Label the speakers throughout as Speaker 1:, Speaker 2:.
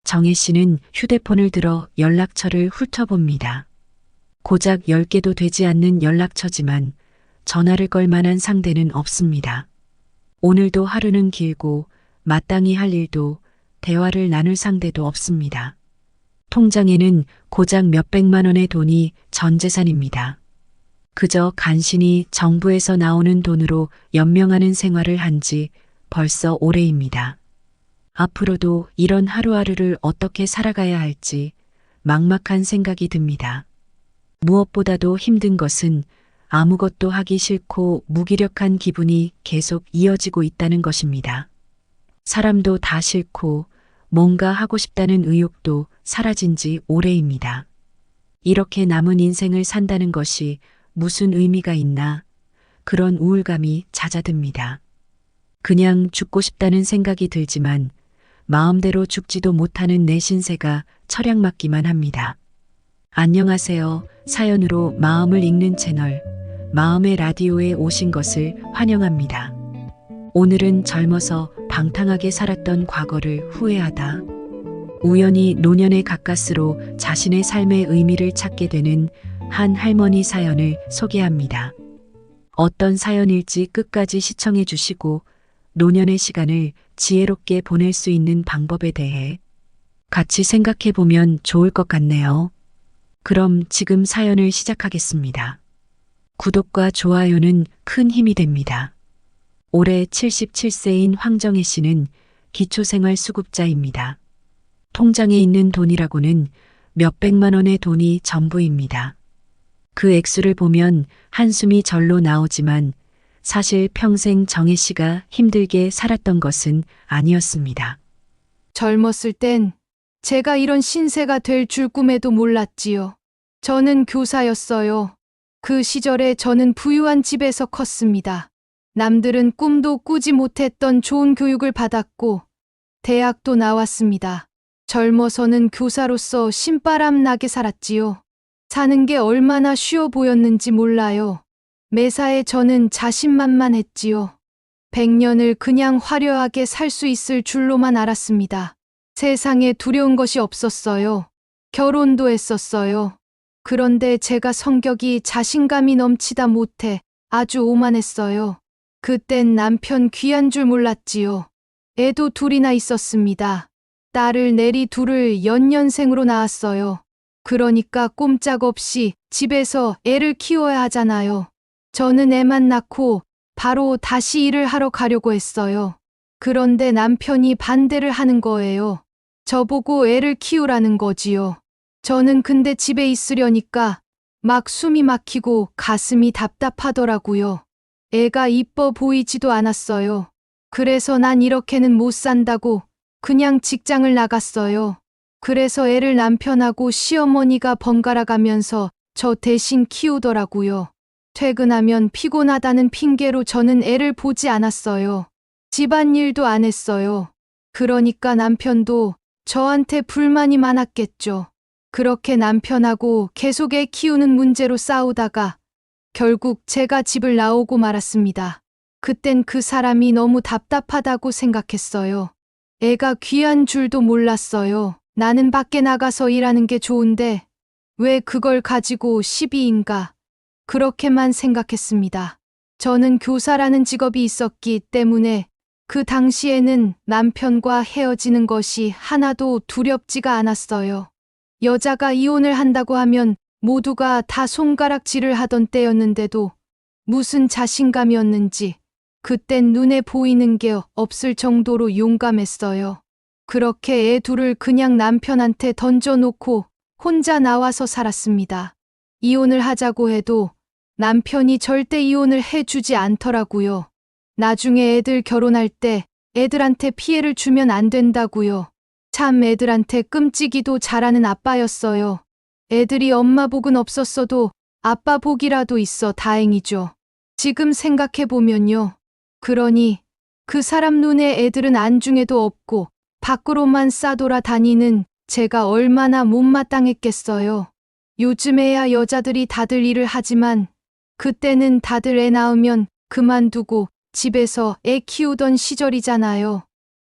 Speaker 1: 정혜 씨는 휴대폰을 들어 연락처를 훑어봅니다. 고작 10개도 되지 않는 연락처지만 전화를 걸 만한 상대는 없습니다. 오늘도 하루는 길고 마땅히 할 일도 대화를 나눌 상대도 없습니다. 통장에는 고작 몇백만 원의 돈이 전 재산입니다. 그저 간신히 정부에서 나오는 돈으로 연명하는 생활을 한 지 벌써 오래입니다. 앞으로도 이런 하루하루를 어떻게 살아가야 할지 막막한 생각이 듭니다. 무엇보다도 힘든 것은 아무것도 하기 싫고 무기력한 기분이 계속 이어지고 있다는 것입니다. 사람도 다 싫고 뭔가 하고 싶다는 의욕도 사라진 지 오래입니다. 이렇게 남은 인생을 산다는 것이 무슨 의미가 있나 그런 우울감이 잦아듭니다. 그냥 죽고 싶다는 생각이 들지만 마음대로 죽지도 못하는 내 신세가 철약 맞기만 합니다. 안녕하세요. 사연으로 마음을 읽는 채널 마음의 라디오에 오신 것을 환영합니다. 오늘은 젊어서 방탕하게 살았던 과거를 후회하다. 우연히 노년의 가까스로 자신의 삶의 의미를 찾게 되는 한 할머니 사연을 소개합니다. 어떤 사연일지 끝까지 시청해 주시고 노년의 시간을 지혜롭게 보낼 수 있는 방법에 대해 같이 생각해 보면 좋을 것 같네요. 그럼 지금 사연을 시작하겠습니다. 구독과 좋아요는 큰 힘이 됩니다. 올해 77세인 황정혜 씨는 기초생활수급자입니다. 통장에 있는 돈이라고는 몇백만 원의 돈이 전부입니다. 그 액수를 보면 한숨이 절로 나오지만 사실 평생 정혜 씨가 힘들게 살았던 것은 아니었습니다.
Speaker 2: 젊었을 땐 제가 이런 신세가 될 줄 꿈에도 몰랐지요. 저는 교사였어요. 그 시절에 저는 부유한 집에서 컸습니다. 남들은 꿈도 꾸지 못했던 좋은 교육을 받았고 대학도 나왔습니다. 젊어서는 교사로서 신바람 나게 살았지요. 사는 게 얼마나 쉬워 보였는지 몰라요. 매사에 저는 자신만만했지요. 100년을 그냥 화려하게 살 수 있을 줄로만 알았습니다. 세상에 두려운 것이 없었어요. 결혼도 했었어요. 그런데 제가 성격이 자신감이 넘치다 못해 아주 오만했어요. 그땐 남편 귀한 줄 몰랐지요. 애도 둘이나 있었습니다. 딸을 내리 둘을 연년생으로 낳았어요. 그러니까 꼼짝없이 집에서 애를 키워야 하잖아요. 저는 애만 낳고 바로 다시 일을 하러 가려고 했어요. 그런데 남편이 반대를 하는 거예요. 저보고 애를 키우라는 거지요. 저는 근데 집에 있으려니까 막 숨이 막히고 가슴이 답답하더라고요. 애가 이뻐 보이지도 않았어요. 그래서 난 이렇게는 못 산다고 그냥 직장을 나갔어요. 그래서 애를 남편하고 시어머니가 번갈아 가면서 저 대신 키우더라고요. 퇴근하면 피곤하다는 핑계로 저는 애를 보지 않았어요. 집안일도 안 했어요. 그러니까 남편도 저한테 불만이 많았겠죠. 그렇게 남편하고 계속 애 키우는 문제로 싸우다가 결국 제가 집을 나오고 말았습니다. 그땐 그 사람이 너무 답답하다고 생각했어요. 애가 귀한 줄도 몰랐어요. 나는 밖에 나가서 일하는 게 좋은데 왜 그걸 가지고 시비인가? 그렇게만 생각했습니다. 저는 교사라는 직업이 있었기 때문에 그 당시에는 남편과 헤어지는 것이 하나도 두렵지가 않았어요. 여자가 이혼을 한다고 하면 모두가 다 손가락질을 하던 때였는데도 무슨 자신감이었는지 그땐 눈에 보이는 게 없을 정도로 용감했어요. 그렇게 애 둘을 그냥 남편한테 던져놓고 혼자 나와서 살았습니다. 이혼을 하자고 해도 남편이 절대 이혼을 해주지 않더라고요. 나중에 애들 결혼할 때 애들한테 피해를 주면 안 된다고요. 참 애들한테 끔찍이도 잘하는 아빠였어요. 애들이 엄마 복은 없었어도 아빠 복이라도 있어 다행이죠. 지금 생각해보면요. 그러니 그 사람 눈에 애들은 안중에도 없고 밖으로만 싸돌아 다니는 제가 얼마나 못마땅했겠어요. 요즘에야 여자들이 다들 일을 하지만 그때는 다들 애 낳으면 그만두고 집에서 애 키우던 시절이잖아요.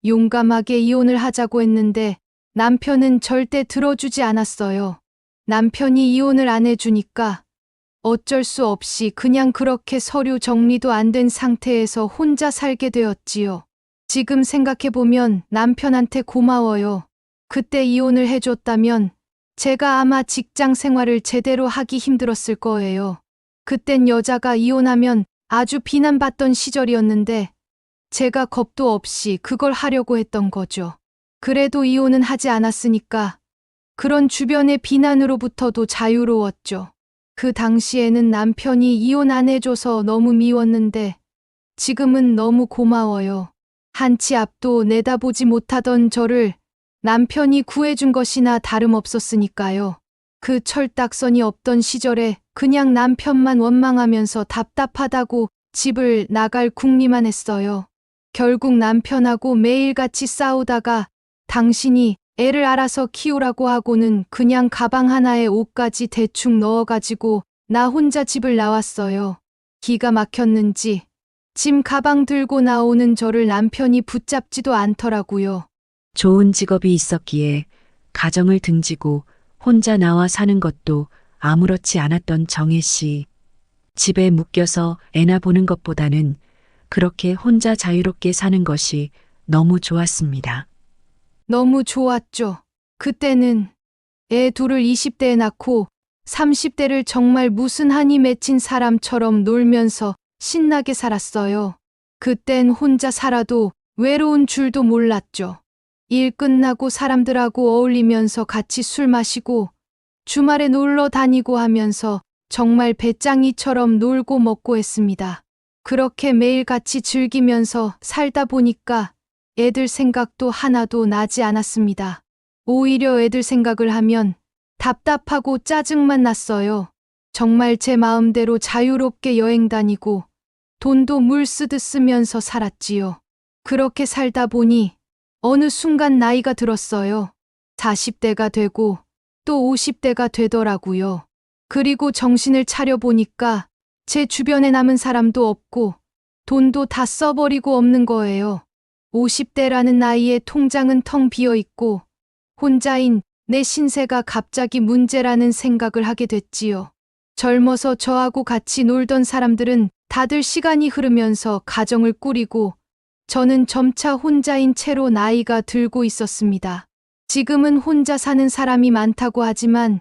Speaker 2: 용감하게 이혼을 하자고 했는데 남편은 절대 들어주지 않았어요. 남편이 이혼을 안 해주니까 어쩔 수 없이 그냥 그렇게 서류 정리도 안 된 상태에서 혼자 살게 되었지요. 지금 생각해보면 남편한테 고마워요. 그때 이혼을 해줬다면 제가 아마 직장 생활을 제대로 하기 힘들었을 거예요. 그땐 여자가 이혼하면 아주 비난받던 시절이었는데 제가 겁도 없이 그걸 하려고 했던 거죠. 그래도 이혼은 하지 않았으니까 그런 주변의 비난으로부터도 자유로웠죠. 그 당시에는 남편이 이혼 안 해줘서 너무 미웠는데 지금은 너무 고마워요. 한치 앞도 내다보지 못하던 저를 남편이 구해준 것이나 다름없었으니까요. 그 철딱선이 없던 시절에 그냥 남편만 원망하면서 답답하다고 집을 나갈 궁리만 했어요. 결국 남편하고 매일같이 싸우다가 당신이 애를 알아서 키우라고 하고는 그냥 가방 하나에 옷까지 대충 넣어가지고 나 혼자 집을 나왔어요. 기가 막혔는지 짐 가방 들고 나오는 저를 남편이 붙잡지도 않더라고요.
Speaker 1: 좋은 직업이 있었기에 가정을 등지고 혼자 나와 사는 것도 아무렇지 않았던 정혜 씨. 집에 묶여서 애나 보는 것보다는 그렇게 혼자 자유롭게 사는 것이 너무 좋았습니다.
Speaker 2: 너무 좋았죠. 그때는 애 둘을 20대에 낳고 30대를 정말 무슨 한이 맺힌 사람처럼 놀면서 신나게 살았어요. 그땐 혼자 살아도 외로운 줄도 몰랐죠. 일 끝나고 사람들하고 어울리면서 같이 술 마시고 주말에 놀러 다니고 하면서 정말 배짱이처럼 놀고 먹고 했습니다. 그렇게 매일 같이 즐기면서 살다 보니까 애들 생각도 하나도 나지 않았습니다. 오히려 애들 생각을 하면 답답하고 짜증만 났어요. 정말 제 마음대로 자유롭게 여행 다니고 돈도 물 쓰듯 쓰면서 살았지요. 그렇게 살다 보니 어느 순간 나이가 들었어요. 40대가 되고 또 50대가 되더라고요. 그리고 정신을 차려보니까 제 주변에 남은 사람도 없고 돈도 다 써버리고 없는 거예요. 50대라는 나이에 통장은 텅 비어 있고 혼자인 내 신세가 갑자기 문제라는 생각을 하게 됐지요. 젊어서 저하고 같이 놀던 사람들은 다들 시간이 흐르면서 가정을 꾸리고 저는 점차 혼자인 채로 나이가 들고 있었습니다. 지금은 혼자 사는 사람이 많다고 하지만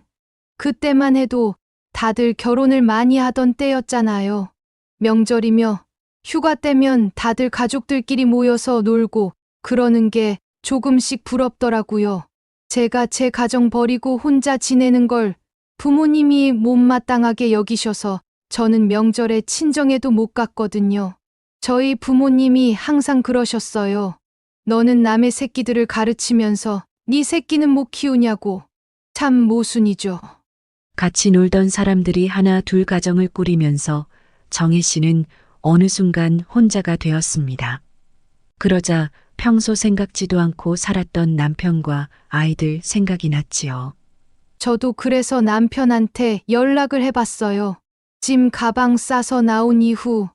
Speaker 2: 그때만 해도 다들 결혼을 많이 하던 때였잖아요. 명절이며 휴가 때면 다들 가족들끼리 모여서 놀고 그러는 게 조금씩 부럽더라고요. 제가 제 가정 버리고 혼자 지내는 걸 부모님이 못마땅하게 여기셔서 저는 명절에 친정에도 못 갔거든요. 저희 부모님이 항상 그러셨어요. 너는 남의 새끼들을 가르치면서 네 새끼는 못 키우냐고. 참 모순이죠.
Speaker 1: 같이 놀던 사람들이 하나 둘 가정을 꾸리면서 정혜 씨는 어느 순간 혼자가 되었습니다. 그러자 평소 생각지도 않고 살았던 남편과 아이들 생각이 났지요.
Speaker 2: 저도 그래서 남편한테 연락을 해봤어요. 짐 가방 싸서 나온 이후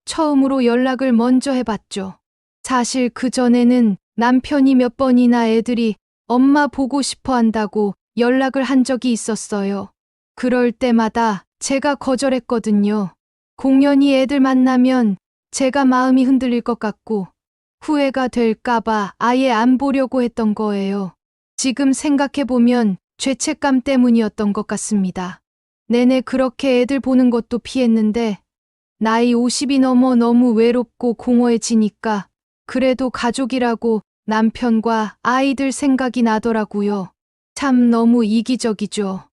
Speaker 2: 처음으로 연락을 먼저 해봤죠. 사실 그전에는 남편이 몇 번이나 애들이 엄마 보고 싶어 한다고 연락을 한 적이 있었어요. 그럴 때마다 제가 거절했거든요. 공연히 애들 만나면 제가 마음이 흔들릴 것 같고 후회가 될까봐 아예 안 보려고 했던 거예요. 지금 생각해보면 죄책감 때문이었던 것 같습니다. 내내 그렇게 애들 보는 것도 피했는데 나이 50이 넘어 너무 외롭고 공허해지니까 그래도 가족이라고 남편과 아이들 생각이 나더라고요. 참 너무 이기적이죠.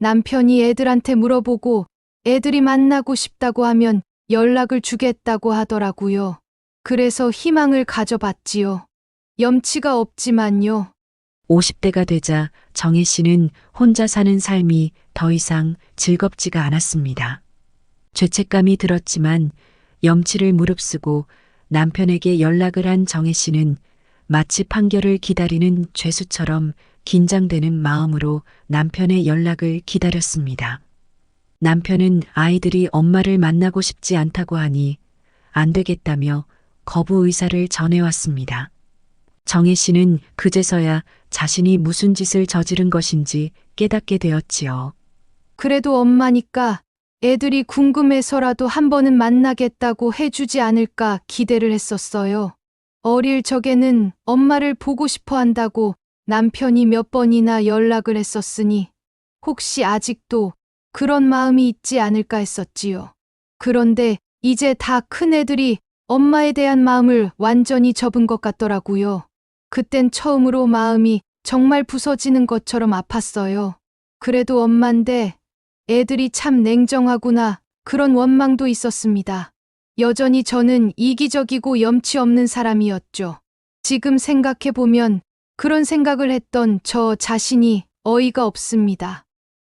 Speaker 2: 남편이 애들한테 물어보고 애들이 만나고 싶다고 하면 연락을 주겠다고 하더라고요. 그래서 희망을 가져봤지요. 염치가 없지만요.
Speaker 1: 50대가 되자 정혜 씨는 혼자 사는 삶이 더 이상 즐겁지가 않았습니다. 죄책감이 들었지만 염치를 무릅쓰고 남편에게 연락을 한 정혜 씨는 마치 판결을 기다리는 죄수처럼 긴장되는 마음으로 남편의 연락을 기다렸습니다. 남편은 아이들이 엄마를 만나고 싶지 않다고 하니 안 되겠다며 거부 의사를 전해왔습니다. 정혜 씨는 그제서야 자신이 무슨 짓을 저지른 것인지 깨닫게 되었지요.
Speaker 2: 그래도 엄마니까 애들이 궁금해서라도 한 번은 만나겠다고 해주지 않을까 기대를 했었어요. 어릴 적에는 엄마를 보고 싶어 한다고 남편이 몇 번이나 연락을 했었으니 혹시 아직도 그런 마음이 있지 않을까 했었지요. 그런데 이제 다 큰 애들이 엄마에 대한 마음을 완전히 접은 것 같더라고요. 그땐 처음으로 마음이 정말 부서지는 것처럼 아팠어요. 그래도 엄만데 애들이 참 냉정하구나 그런 원망도 있었습니다. 여전히 저는 이기적이고 염치 없는 사람이었죠. 지금 생각해보면 그런 생각을 했던 저 자신이 어이가 없습니다.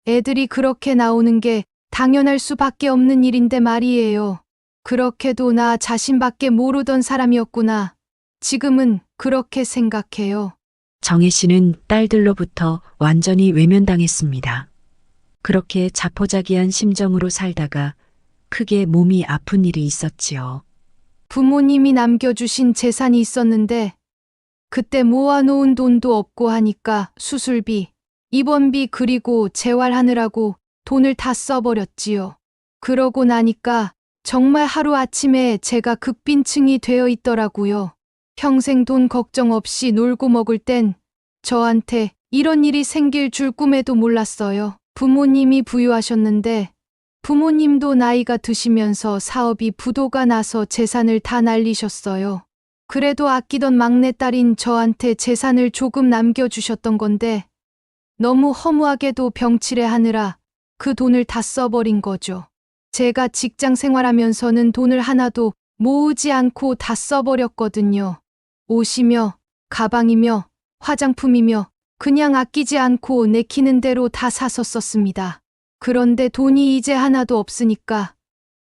Speaker 2: 애들이 그렇게 나오는 게 당연할 수밖에 없는 일인데 말이에요. 그렇게도 나 자신밖에 모르던 사람이었구나. 지금은 그렇게 생각해요.
Speaker 1: 정혜 씨는 딸들로부터 완전히 외면당했습니다. 그렇게 자포자기한 심정으로 살다가 크게 몸이 아픈 일이 있었지요.
Speaker 2: 부모님이 남겨주신 재산이 있었는데 그때 모아놓은 돈도 없고 하니까 수술비, 입원비 그리고 재활하느라고 돈을 다 써버렸지요. 그러고 나니까 정말 하루아침에 제가 극빈층이 되어 있더라고요. 평생 돈 걱정 없이 놀고 먹을 땐 저한테 이런 일이 생길 줄 꿈에도 몰랐어요. 부모님이 부유하셨는데 부모님도 나이가 드시면서 사업이 부도가 나서 재산을 다 날리셨어요. 그래도 아끼던 막내딸인 저한테 재산을 조금 남겨주셨던 건데 너무 허무하게도 병치레 하느라 그 돈을 다 써버린 거죠. 제가 직장 생활하면서는 돈을 하나도 모으지 않고 다 써버렸거든요. 옷이며 가방이며 화장품이며 그냥 아끼지 않고 내키는 대로 다 사서 썼습니다. 그런데 돈이 이제 하나도 없으니까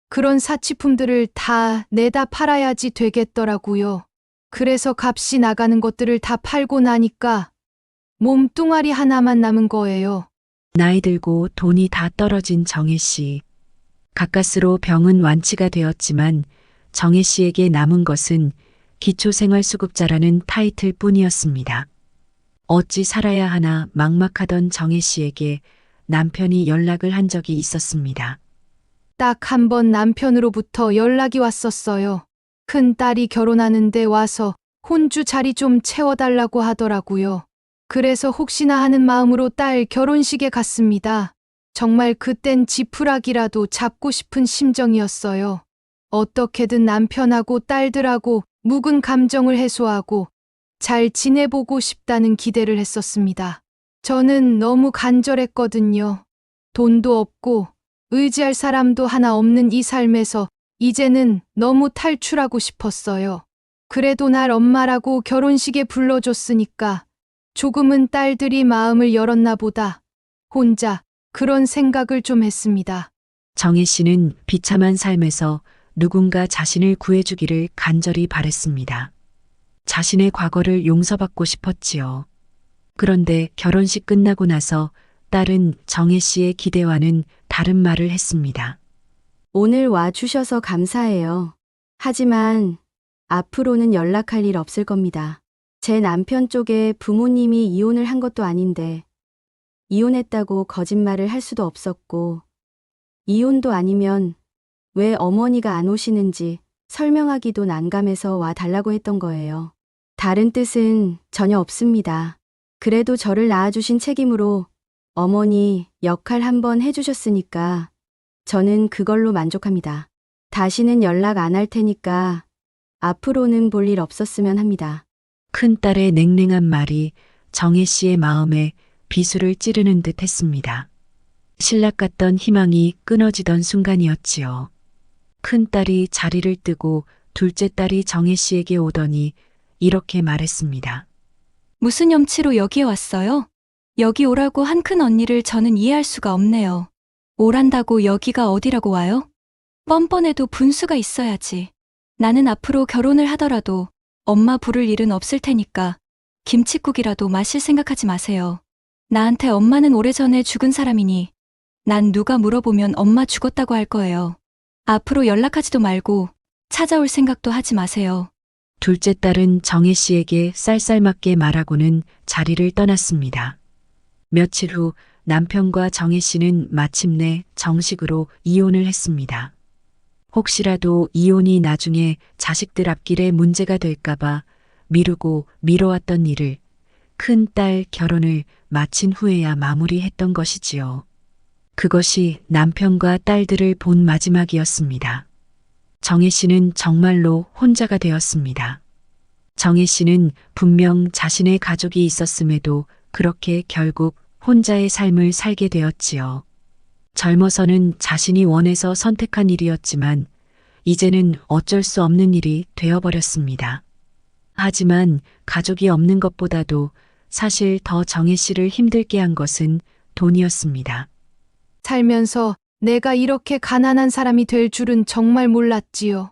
Speaker 2: 그런 사치품들을 다 내다 팔아야지 되겠더라고요. 그래서 값이 나가는 것들을 다 팔고 나니까 몸뚱아리 하나만 남은 거예요.
Speaker 1: 나이 들고 돈이 다 떨어진 정혜 씨. 가까스로 병은 완치가 되었지만 정혜 씨에게 남은 것은 기초생활수급자라는 타이틀 뿐이었습니다. 어찌 살아야 하나 막막하던 정혜 씨에게 남편이 연락을 한 적이 있었습니다.
Speaker 2: 딱 한 번 남편으로부터 연락이 왔었어요. 큰 딸이 결혼하는데 와서 혼주 자리 좀 채워달라고 하더라고요. 그래서 혹시나 하는 마음으로 딸 결혼식에 갔습니다. 정말 그땐 지푸라기라도 잡고 싶은 심정이었어요. 어떻게든 남편하고 딸들하고 묵은 감정을 해소하고 잘 지내보고 싶다는 기대를 했었습니다. 저는 너무 간절했거든요. 돈도 없고 의지할 사람도 하나 없는 이 삶에서 이제는 너무 탈출하고 싶었어요. 그래도 날 엄마라고 결혼식에 불러줬으니까 조금은 딸들이 마음을 열었나 보다. 혼자 그런 생각을 좀 했습니다.
Speaker 1: 정혜 씨는 비참한 삶에서 누군가 자신을 구해주기를 간절히 바랬습니다. 자신의 과거를 용서받고 싶었지요. 그런데 결혼식 끝나고 나서 딸은 정혜 씨의 기대와는 다른 말을 했습니다.
Speaker 3: 오늘 와주셔서 감사해요. 하지만 앞으로는 연락할 일 없을 겁니다. 제 남편 쪽에 부모님이 이혼을 한 것도 아닌데 이혼했다고 거짓말을 할 수도 없었고 이혼도 아니면 왜 어머니가 안 오시는지 설명하기도 난감해서 와 달라고 했던 거예요. 다른 뜻은 전혀 없습니다. 그래도 저를 낳아주신 책임으로 어머니 역할 한번 해주셨으니까 저는 그걸로 만족합니다. 다시는 연락 안 할 테니까 앞으로는 볼 일 없었으면 합니다.
Speaker 1: 큰딸의 냉랭한 말이 정혜 씨의 마음에 비수를 찌르는 듯 했습니다. 신락 같던 희망이 끊어지던 순간이었지요. 큰딸이 자리를 뜨고 둘째 딸이 정혜 씨에게 오더니 이렇게 말했습니다.
Speaker 4: 무슨 염치로 여기에 왔어요? 여기 오라고 한 큰 언니를 저는 이해할 수가 없네요. 오란다고 여기가 어디라고 와요? 뻔뻔해도 분수가 있어야지. 나는 앞으로 결혼을 하더라도 엄마 부를 일은 없을 테니까 김칫국이라도 마실 생각하지 마세요. 나한테 엄마는 오래전에 죽은 사람이니 난 누가 물어보면 엄마 죽었다고 할 거예요. 앞으로 연락하지도 말고 찾아올 생각도 하지 마세요.
Speaker 1: 둘째 딸은 정혜 씨에게 쌀쌀맞게 말하고는 자리를 떠났습니다. 며칠 후 남편과 정혜 씨는 마침내 정식으로 이혼을 했습니다. 혹시라도 이혼이 나중에 자식들 앞길에 문제가 될까봐 미루고 미뤄왔던 일을 큰 딸 결혼을 마친 후에야 마무리했던 것이지요. 그것이 남편과 딸들을 본 마지막이었습니다. 정혜 씨는 정말로 혼자가 되었습니다. 정혜 씨는 분명 자신의 가족이 있었음에도 그렇게 결국 혼자의 삶을 살게 되었지요. 젊어서는 자신이 원해서 선택한 일이었지만 이제는 어쩔 수 없는 일이 되어버렸습니다. 하지만 가족이 없는 것보다도 사실 더 정혜 씨를 힘들게 한 것은 돈이었습니다.
Speaker 2: 살면서 내가 이렇게 가난한 사람이 될 줄은 정말 몰랐지요.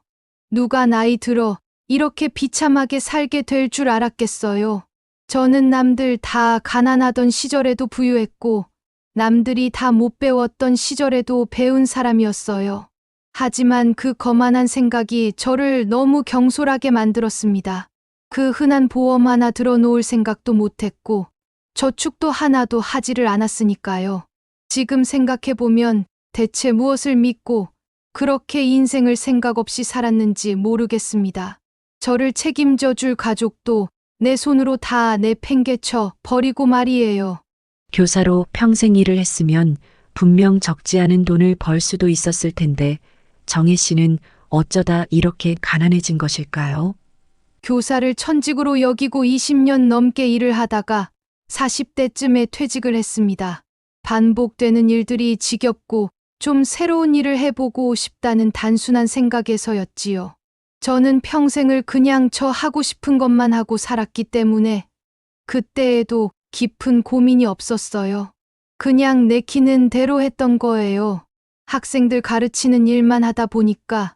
Speaker 2: 누가 나이 들어 이렇게 비참하게 살게 될 줄 알았겠어요. 저는 남들 다 가난하던 시절에도 부유했고, 남들이 다 못 배웠던 시절에도 배운 사람이었어요. 하지만 그 거만한 생각이 저를 너무 경솔하게 만들었습니다. 그 흔한 보험 하나 들어놓을 생각도 못했고, 저축도 하나도 하지를 않았으니까요. 지금 생각해보면 대체 무엇을 믿고 그렇게 인생을 생각 없이 살았는지 모르겠습니다. 저를 책임져 줄 가족도 내 손으로 다 내팽개쳐 버리고 말이에요.
Speaker 1: 교사로 평생 일을 했으면 분명 적지 않은 돈을 벌 수도 있었을 텐데 정혜 씨는 어쩌다 이렇게 가난해진 것일까요?
Speaker 2: 교사를 천직으로 여기고 20년 넘게 일을 하다가 40대쯤에 퇴직을 했습니다. 반복되는 일들이 지겹고 좀 새로운 일을 해보고 싶다는 단순한 생각에서였지요. 저는 평생을 그냥 저 하고 싶은 것만 하고 살았기 때문에 그때에도 깊은 고민이 없었어요. 그냥 내키는 대로 했던 거예요. 학생들 가르치는 일만 하다 보니까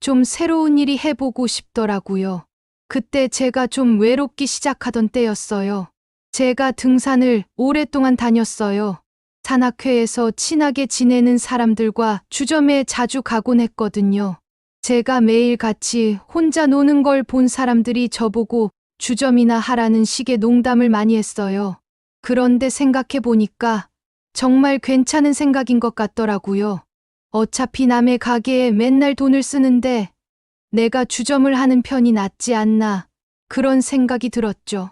Speaker 2: 좀 새로운 일이 해보고 싶더라고요. 그때 제가 좀 외롭기 시작하던 때였어요. 제가 등산을 오랫동안 다녔어요. 산악회에서 친하게 지내는 사람들과 주점에 자주 가곤 했거든요. 제가 매일 같이 혼자 노는 걸 본 사람들이 저보고 주점이나 하라는 식의 농담을 많이 했어요. 그런데 생각해 보니까 정말 괜찮은 생각인 것 같더라고요. 어차피 남의 가게에 맨날 돈을 쓰는데 내가 주점을 하는 편이 낫지 않나 그런 생각이 들었죠.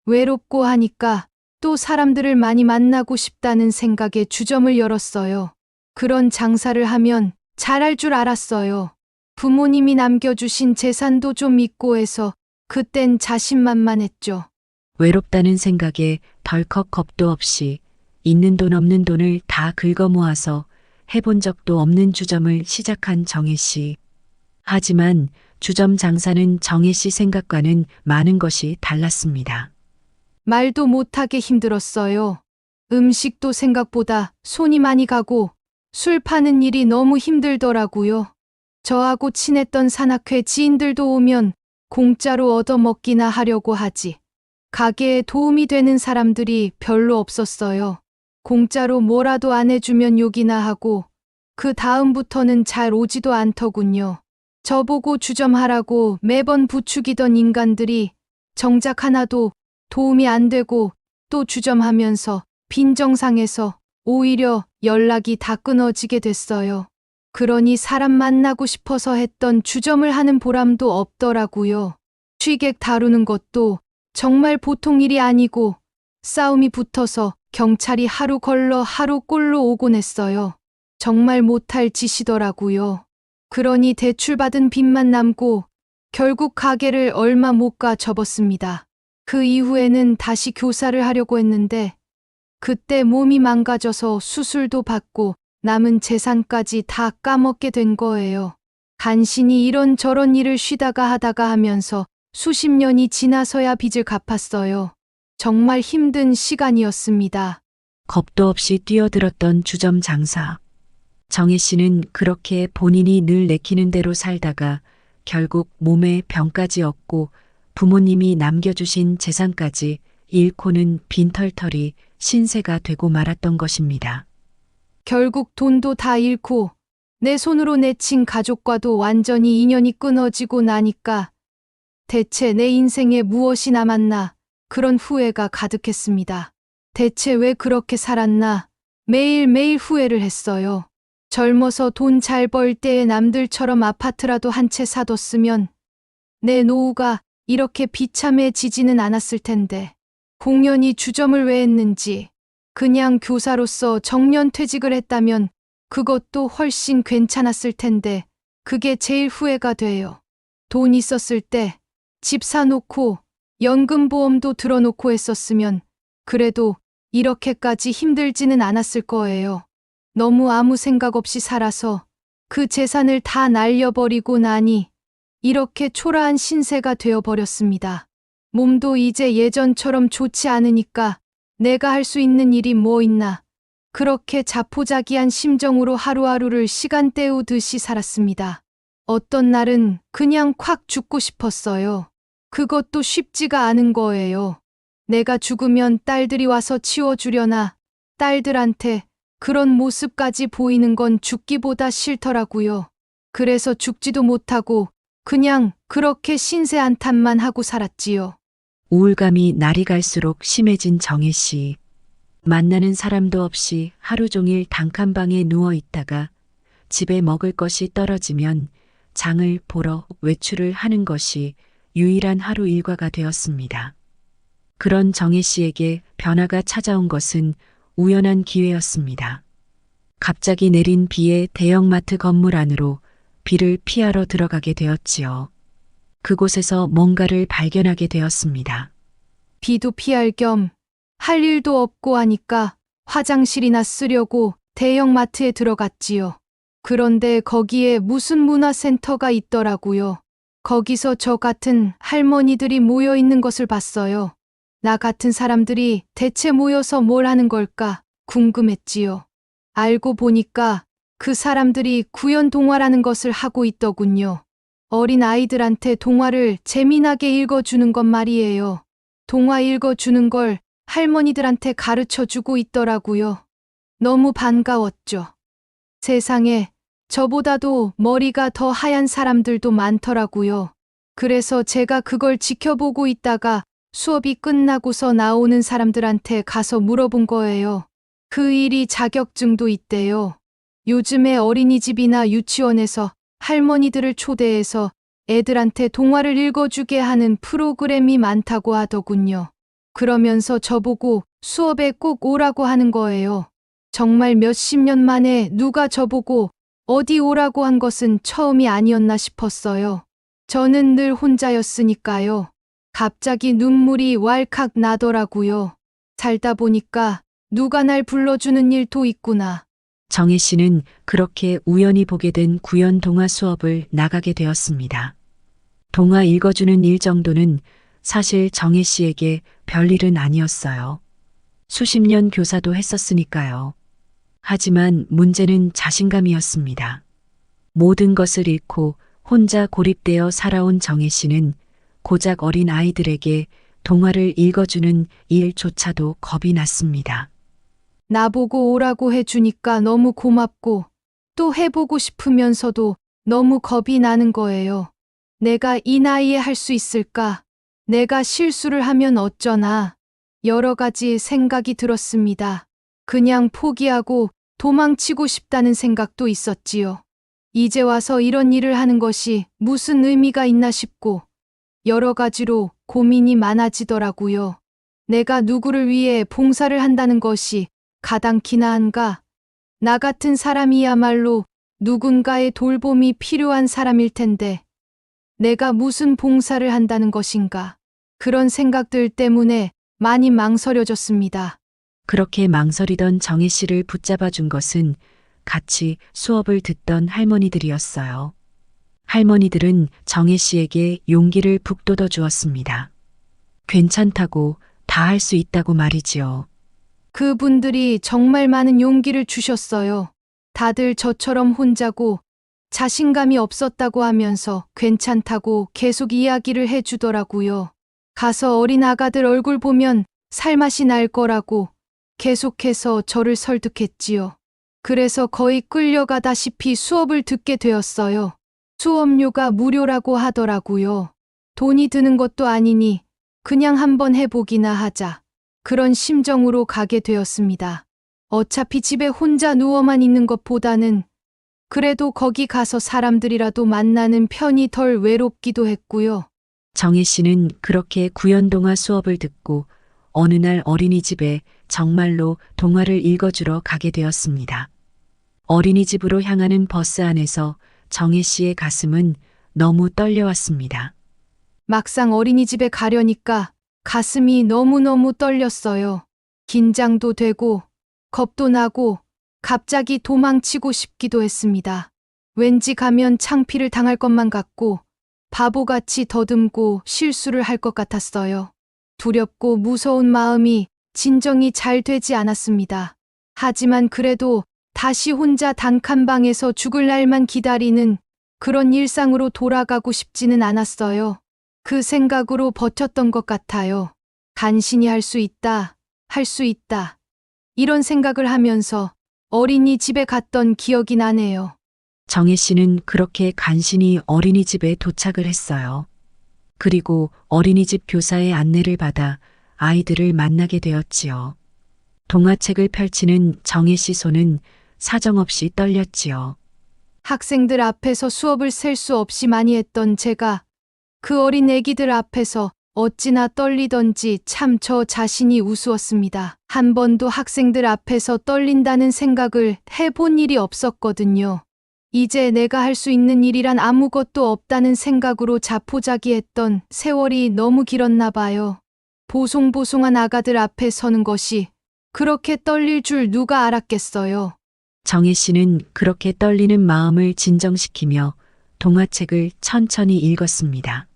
Speaker 2: 외롭고 하니까 또 사람들을 많이 만나고 싶다는 생각에 주점을 열었어요. 그런 장사를 하면 잘할 줄 알았어요. 부모님이 남겨주신 재산도 좀 있고 해서 그땐 자신만만했죠.
Speaker 1: 외롭다는 생각에 덜컥 겁도 없이 있는 돈 없는 돈을 다 긁어 모아서 해본 적도 없는 주점을 시작한 정혜 씨. 하지만 주점 장사는 정혜 씨 생각과는 많은 것이 달랐습니다.
Speaker 2: 말도 못하게 힘들었어요. 음식도 생각보다 손이 많이 가고 술 파는 일이 너무 힘들더라고요. 저하고 친했던 산악회 지인들도 오면 공짜로 얻어먹기나 하려고 하지. 가게에 도움이 되는 사람들이 별로 없었어요. 공짜로 뭐라도 안 해주면 욕이나 하고 그 다음부터는 잘 오지도 않더군요. 저보고 주점하라고 매번 부추기던 인간들이 정작 하나도 도움이 안 되고 또 주점하면서 빈정상해서 오히려 연락이 다 끊어지게 됐어요. 그러니 사람 만나고 싶어서 했던 주점을 하는 보람도 없더라고요. 취객 다루는 것도 정말 보통 일이 아니고 싸움이 붙어서 경찰이 하루 걸러 하루 꼴로 오곤 했어요. 정말 못할 짓이더라고요. 그러니 대출받은 빚만 남고 결국 가게를 얼마 못 가 접었습니다. 그 이후에는 다시 교사를 하려고 했는데 그때 몸이 망가져서 수술도 받고 남은 재산까지 다 까먹게 된 거예요. 간신히 이런저런 일을 쉬다가 하다가 하면서 수십 년이 지나서야 빚을 갚았어요. 정말 힘든 시간이었습니다.
Speaker 1: 겁도 없이 뛰어들었던 주점 장사. 정혜 씨는 그렇게 본인이 늘 내키는 대로 살다가 결국 몸에 병까지 얻고 부모님이 남겨주신 재산까지 잃고는 빈털터리 신세가 되고 말았던 것입니다.
Speaker 2: 결국 돈도 다 잃고 내 손으로 내친 가족과도 완전히 인연이 끊어지고 나니까 대체 내 인생에 무엇이 남았나 그런 후회가 가득했습니다. 대체 왜 그렇게 살았나 매일매일 후회를 했어요. 젊어서 돈 잘 벌 때에 남들처럼 아파트라도 한 채 사뒀으면 내 노후가 이렇게 비참해지지는 않았을 텐데 공연히 주점을 왜 했는지 그냥 교사로서 정년퇴직을 했다면 그것도 훨씬 괜찮았을 텐데 그게 제일 후회가 돼요. 돈 있었을 때 집 사놓고 연금보험도 들어놓고 했었으면 그래도 이렇게까지 힘들지는 않았을 거예요. 너무 아무 생각 없이 살아서 그 재산을 다 날려버리고 나니 이렇게 초라한 신세가 되어버렸습니다. 몸도 이제 예전처럼 좋지 않으니까 내가 할 수 있는 일이 뭐 있나. 그렇게 자포자기한 심정으로 하루하루를 시간 때우듯이 살았습니다. 어떤 날은 그냥 콱 죽고 싶었어요. 그것도 쉽지가 않은 거예요. 내가 죽으면 딸들이 와서 치워주려나 딸들한테 그런 모습까지 보이는 건 죽기보다 싫더라고요. 그래서 죽지도 못하고 그냥 그렇게 신세 한탄만 하고 살았지요.
Speaker 1: 우울감이 날이 갈수록 심해진 정혜 씨. 만나는 사람도 없이 하루 종일 단칸방에 누워 있다가 집에 먹을 것이 떨어지면 장을 보러 외출을 하는 것이 유일한 하루 일과가 되었습니다. 그런 정혜 씨에게 변화가 찾아온 것은 우연한 기회였습니다. 갑자기 내린 비에 대형마트 건물 안으로 비를 피하러 들어가게 되었지요. 그곳에서 뭔가를 발견하게 되었습니다.
Speaker 2: 비도 피할 겸 할 일도 없고 하니까 화장실이나 쓰려고 대형마트에 들어갔지요. 그런데 거기에 무슨 문화센터가 있더라고요. 거기서 저 같은 할머니들이 모여 있는 것을 봤어요. 나 같은 사람들이 대체 모여서 뭘 하는 걸까 궁금했지요. 알고 보니까 그 사람들이 구연 동화라는 것을 하고 있더군요. 어린 아이들한테 동화를 재미나게 읽어주는 것 말이에요. 동화 읽어주는 걸 할머니들한테 가르쳐 주고 있더라고요. 너무 반가웠죠. 세상에 저보다도 머리가 더 하얀 사람들도 많더라고요. 그래서 제가 그걸 지켜보고 있다가 수업이 끝나고서 나오는 사람들한테 가서 물어본 거예요. 그 일이 자격증도 있대요. 요즘에 어린이집이나 유치원에서 할머니들을 초대해서 애들한테 동화를 읽어주게 하는 프로그램이 많다고 하더군요. 그러면서 저보고 수업에 꼭 오라고 하는 거예요. 정말 몇십 년 만에 누가 저보고 어디 오라고 한 것은 처음이 아니었나 싶었어요. 저는 늘 혼자였으니까요. 갑자기 눈물이 왈칵 나더라고요. 살다 보니까 누가 날 불러주는 일도 있구나.
Speaker 1: 정혜 씨는 그렇게 우연히 보게 된 구연 동화 수업을 나가게 되었습니다. 동화 읽어주는 일 정도는 사실 정혜 씨에게 별일은 아니었어요. 수십 년 교사도 했었으니까요. 하지만 문제는 자신감이었습니다. 모든 것을 잃고 혼자 고립되어 살아온 정혜 씨는 고작 어린 아이들에게 동화를 읽어주는 일조차도 겁이 났습니다.
Speaker 2: 나보고 오라고 해주니까 너무 고맙고 또 해보고 싶으면서도 너무 겁이 나는 거예요. 내가 이 나이에 할 수 있을까? 내가 실수를 하면 어쩌나? 여러 가지 생각이 들었습니다. 그냥 포기하고 도망치고 싶다는 생각도 있었지요. 이제 와서 이런 일을 하는 것이 무슨 의미가 있나 싶고 여러 가지로 고민이 많아지더라고요. 내가 누구를 위해 봉사를 한다는 것이 가당키나 한가? 나 같은 사람이야말로 누군가의 돌봄이 필요한 사람일 텐데 내가 무슨 봉사를 한다는 것인가? 그런 생각들 때문에 많이 망설여졌습니다.
Speaker 1: 그렇게 망설이던 정혜 씨를 붙잡아 준 것은 같이 수업을 듣던 할머니들이었어요. 할머니들은 정혜 씨에게 용기를 북돋워 주었습니다. 괜찮다고 다 할 수 있다고 말이지요.
Speaker 2: 그분들이 정말 많은 용기를 주셨어요. 다들 저처럼 혼자고 자신감이 없었다고 하면서 괜찮다고 계속 이야기를 해주더라고요. 가서 어린 아가들 얼굴 보면 살맛이 날 거라고 계속해서 저를 설득했지요. 그래서 거의 끌려가다시피 수업을 듣게 되었어요. 수업료가 무료라고 하더라고요. 돈이 드는 것도 아니니 그냥 한번 해보기나 하자. 그런 심정으로 가게 되었습니다. 어차피 집에 혼자 누워만 있는 것보다는 그래도 거기 가서 사람들이라도 만나는 편이 덜 외롭기도 했고요.
Speaker 1: 정혜 씨는 그렇게 구연동화 수업을 듣고 어느 날 어린이집에 정말로 동화를 읽어주러 가게 되었습니다. 어린이집으로 향하는 버스 안에서 정혜 씨의 가슴은 너무 떨려왔습니다.
Speaker 2: 막상 어린이집에 가려니까 가슴이 너무너무 떨렸어요. 긴장도 되고 겁도 나고 갑자기 도망치고 싶기도 했습니다. 왠지 가면 창피를 당할 것만 같고 바보같이 더듬고 실수를 할 것 같았어요. 두렵고 무서운 마음이 진정이 잘 되지 않았습니다. 하지만 그래도 다시 혼자 단칸방에서 죽을 날만 기다리는 그런 일상으로 돌아가고 싶지는 않았어요. 그 생각으로 버텼던 것 같아요. 간신히 할 수 있다, 할 수 있다. 이런 생각을 하면서 어린이집에 갔던 기억이 나네요.
Speaker 1: 정혜 씨는 그렇게 간신히 어린이집에 도착을 했어요. 그리고 어린이집 교사의 안내를 받아 아이들을 만나게 되었지요. 동화책을 펼치는 정혜 씨 손은 사정없이 떨렸지요.
Speaker 2: 학생들 앞에서 수업을 셀 수 없이 많이 했던 제가 그 어린 애기들 앞에서 어찌나 떨리던지 참 저 자신이 우스웠습니다. 한 번도 학생들 앞에서 떨린다는 생각을 해본 일이 없었거든요. 이제 내가 할 수 있는 일이란 아무것도 없다는 생각으로 자포자기했던 세월이 너무 길었나 봐요. 보송보송한 아가들 앞에 서는 것이 그렇게 떨릴 줄 누가 알았겠어요.
Speaker 1: 정혜 씨는 그렇게 떨리는 마음을 진정시키며 동화책을 천천히 읽었습니다.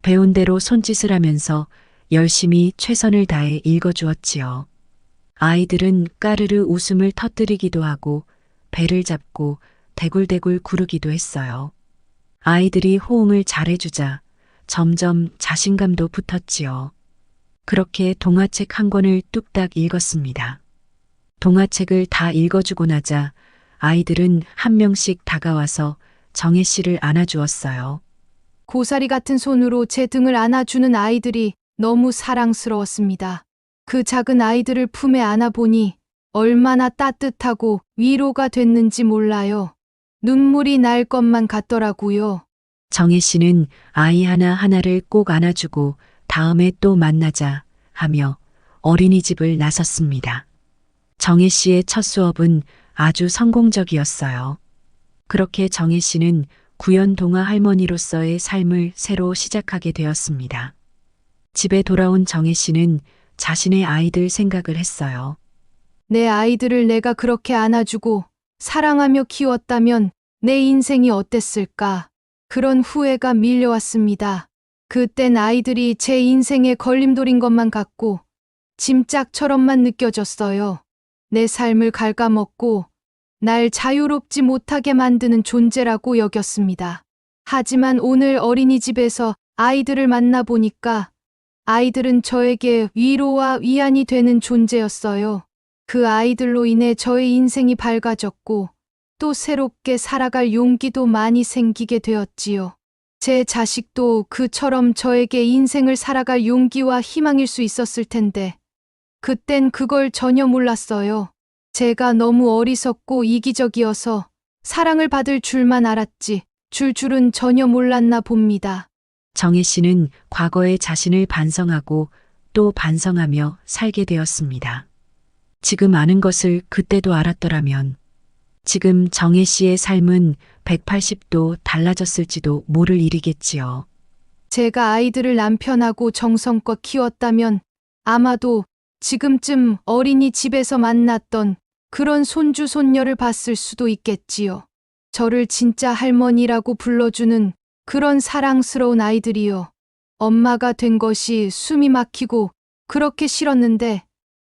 Speaker 1: 배운 대로 손짓을 하면서 열심히 최선을 다해 읽어주었지요. 아이들은 까르르 웃음을 터뜨리기도 하고 배를 잡고 대굴대굴 구르기도 했어요. 아이들이 호응을 잘해주자 점점 자신감도 붙었지요. 그렇게 동화책 한 권을 뚝딱 읽었습니다. 동화책을 다 읽어주고 나자 아이들은 한 명씩 다가와서 정혜 씨를 안아주었어요.
Speaker 2: 고사리 같은 손으로 제 등을 안아주는 아이들이 너무 사랑스러웠습니다. 그 작은 아이들을 품에 안아보니 얼마나 따뜻하고 위로가 됐는지 몰라요. 눈물이 날 것만 같더라고요.
Speaker 1: 정혜 씨는 아이 하나하나를 꼭 안아주고 다음에 또 만나자 하며 어린이집을 나섰습니다. 정혜 씨의 첫 수업은 아주 성공적이었어요. 그렇게 정혜 씨는 구연동화 할머니로서의 삶을 새로 시작하게 되었습니다. 집에 돌아온 정혜 씨는 자신의 아이들 생각을 했어요.
Speaker 2: 내 아이들을 내가 그렇게 안아주고 사랑하며 키웠다면 내 인생이 어땠을까? 그런 후회가 밀려왔습니다. 그땐 아이들이 제 인생의 걸림돌인 것만 같고 짐짝처럼만 느껴졌어요. 내 삶을 갉아먹고 날 자유롭지 못하게 만드는 존재라고 여겼습니다. 하지만 오늘 어린이집에서 아이들을 만나보니까 아이들은 저에게 위로와 위안이 되는 존재였어요. 그 아이들로 인해 저의 인생이 밝아졌고 또 새롭게 살아갈 용기도 많이 생기게 되었지요. 제 자식도 그처럼 저에게 인생을 살아갈 용기와 희망일 수 있었을 텐데 그땐 그걸 전혀 몰랐어요. 제가 너무 어리석고 이기적이어서 사랑을 받을 줄만 알았지 줄은 전혀 몰랐나 봅니다.
Speaker 1: 정혜 씨는 과거의 자신을 반성하고 또 반성하며 살게 되었습니다. 지금 아는 것을 그때도 알았더라면 지금 정혜 씨의 삶은 180도 달라졌을지도 모를 일이겠지요.
Speaker 2: 제가 아이들을 남편하고 정성껏 키웠다면 아마도 지금쯤 어린이집에서 만났던 그런 손주 손녀를 봤을 수도 있겠지요. 저를 진짜 할머니라고 불러주는 그런 사랑스러운 아이들이요. 엄마가 된 것이 숨이 막히고 그렇게 싫었는데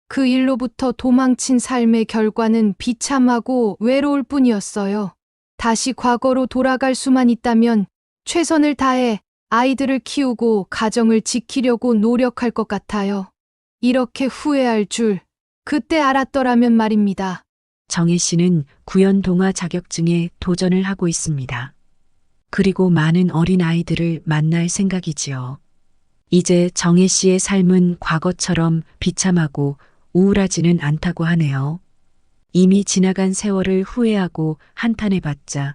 Speaker 2: 그 일로부터 도망친 삶의 결과는 비참하고 외로울 뿐이었어요. 다시 과거로 돌아갈 수만 있다면 최선을 다해 아이들을 키우고 가정을 지키려고 노력할 것 같아요. 이렇게 후회할 줄 그때 알았더라면 말입니다.
Speaker 1: 정혜 씨는 구연동화 자격증에 도전을 하고 있습니다. 그리고 많은 어린 아이들을 만날 생각이지요. 이제 정혜 씨의 삶은 과거처럼 비참하고 우울하지는 않다고 하네요. 이미 지나간 세월을 후회하고 한탄해봤자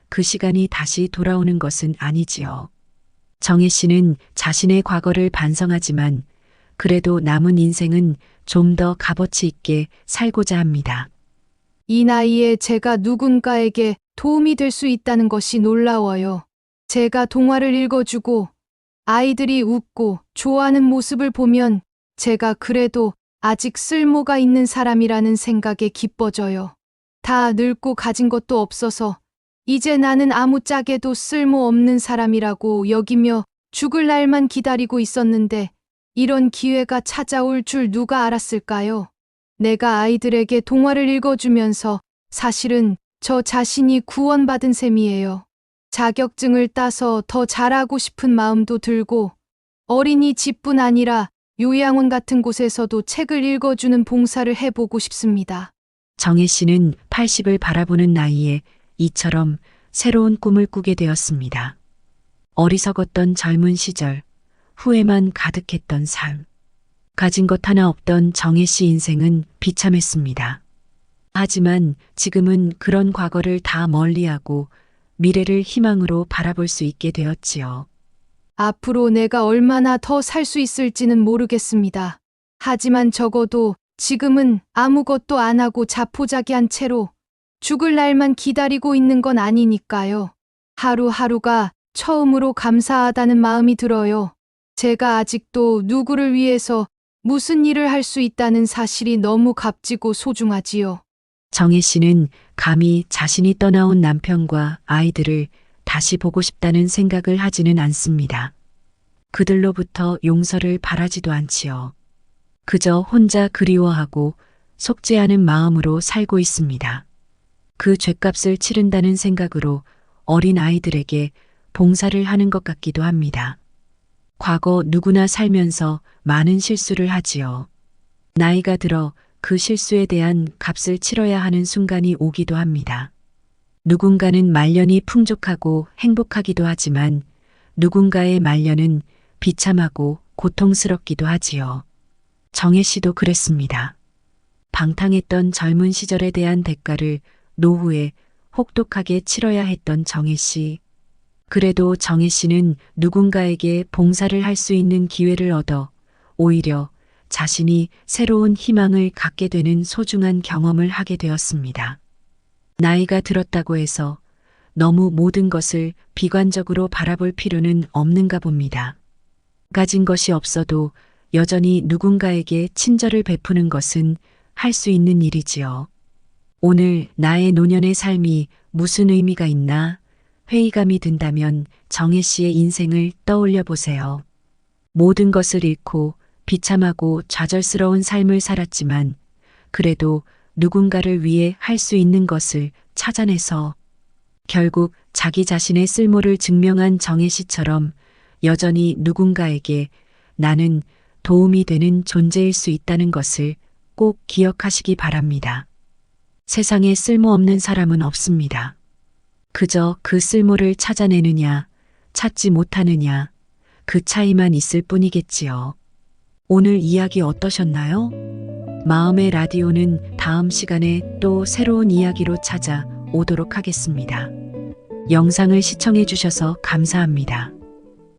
Speaker 1: 그 시간이 다시 돌아오는 것은 아니지요. 정혜 씨는 자신의 과거를 반성하지만 그래도 남은 인생은 좀 더 값어치 있게 살고자 합니다.
Speaker 2: 이 나이에 제가 누군가에게 도움이 될 수 있다는 것이 놀라워요. 제가 동화를 읽어주고 아이들이 웃고 좋아하는 모습을 보면 제가 그래도 아직 쓸모가 있는 사람이라는 생각에 기뻐져요. 다 늙고 가진 것도 없어서 이제 나는 아무짝에도 쓸모없는 사람이라고 여기며 죽을 날만 기다리고 있었는데 이런 기회가 찾아올 줄 누가 알았을까요? 내가 아이들에게 동화를 읽어주면서 사실은 저 자신이 구원받은 셈이에요. 자격증을 따서 더 잘하고 싶은 마음도 들고 어린이집뿐 아니라 요양원 같은 곳에서도 책을 읽어주는 봉사를 해보고 싶습니다.
Speaker 1: 정혜 씨는 80을 바라보는 나이에 이처럼 새로운 꿈을 꾸게 되었습니다. 어리석었던 젊은 시절, 후회만 가득했던 삶. 가진 것 하나 없던 정혜 씨 인생은 비참했습니다. 하지만 지금은 그런 과거를 다 멀리하고 미래를 희망으로 바라볼 수 있게 되었지요.
Speaker 2: 앞으로 내가 얼마나 더 살 수 있을지는 모르겠습니다. 하지만 적어도 지금은 아무것도 안 하고 자포자기한 채로 죽을 날만 기다리고 있는 건 아니니까요. 하루하루가 처음으로 감사하다는 마음이 들어요. 제가 아직도 누구를 위해서 무슨 일을 할 수 있다는 사실이 너무 값지고 소중하지요.
Speaker 1: 정혜 씨는 감히 자신이 떠나온 남편과 아이들을 다시 보고 싶다는 생각을 하지는 않습니다. 그들로부터 용서를 바라지도 않지요. 그저 혼자 그리워하고 속죄하는 마음으로 살고 있습니다. 그 죗값을 치른다는 생각으로 어린 아이들에게 봉사를 하는 것 같기도 합니다. 과거 누구나 살면서 많은 실수를 하지요. 나이가 들어 그 실수에 대한 값을 치러야 하는 순간이 오기도 합니다. 누군가는 말년이 풍족하고 행복하기도 하지만 누군가의 말년은 비참하고 고통스럽기도 하지요. 정혜 씨도 그랬습니다. 방탕했던 젊은 시절에 대한 대가를 노후에 혹독하게 치러야 했던 정혜 씨. 그래도 정혜 씨는 누군가에게 봉사를 할 수 있는 기회를 얻어 오히려 자신이 새로운 희망을 갖게 되는 소중한 경험을 하게 되었습니다. 나이가 들었다고 해서 너무 모든 것을 비관적으로 바라볼 필요는 없는가 봅니다. 가진 것이 없어도 여전히 누군가에게 친절을 베푸는 것은 할 수 있는 일이지요. 오늘 나의 노년의 삶이 무슨 의미가 있나 회의감이 든다면 정혜 씨의 인생을 떠올려 보세요. 모든 것을 잃고 비참하고 좌절스러운 삶을 살았지만 그래도 누군가를 위해 할 수 있는 것을 찾아내서 결국 자기 자신의 쓸모를 증명한 정혜 씨처럼 여전히 누군가에게 나는 도움이 되는 존재일 수 있다는 것을 꼭 기억하시기 바랍니다. 세상에 쓸모없는 사람은 없습니다. 그저 그 쓸모를 찾아내느냐, 찾지 못하느냐, 그 차이만 있을 뿐이겠지요. 오늘 이야기 어떠셨나요? 마음의 라디오는 다음 시간에 또 새로운 이야기로 찾아오도록 하겠습니다. 영상을 시청해 주셔서 감사합니다.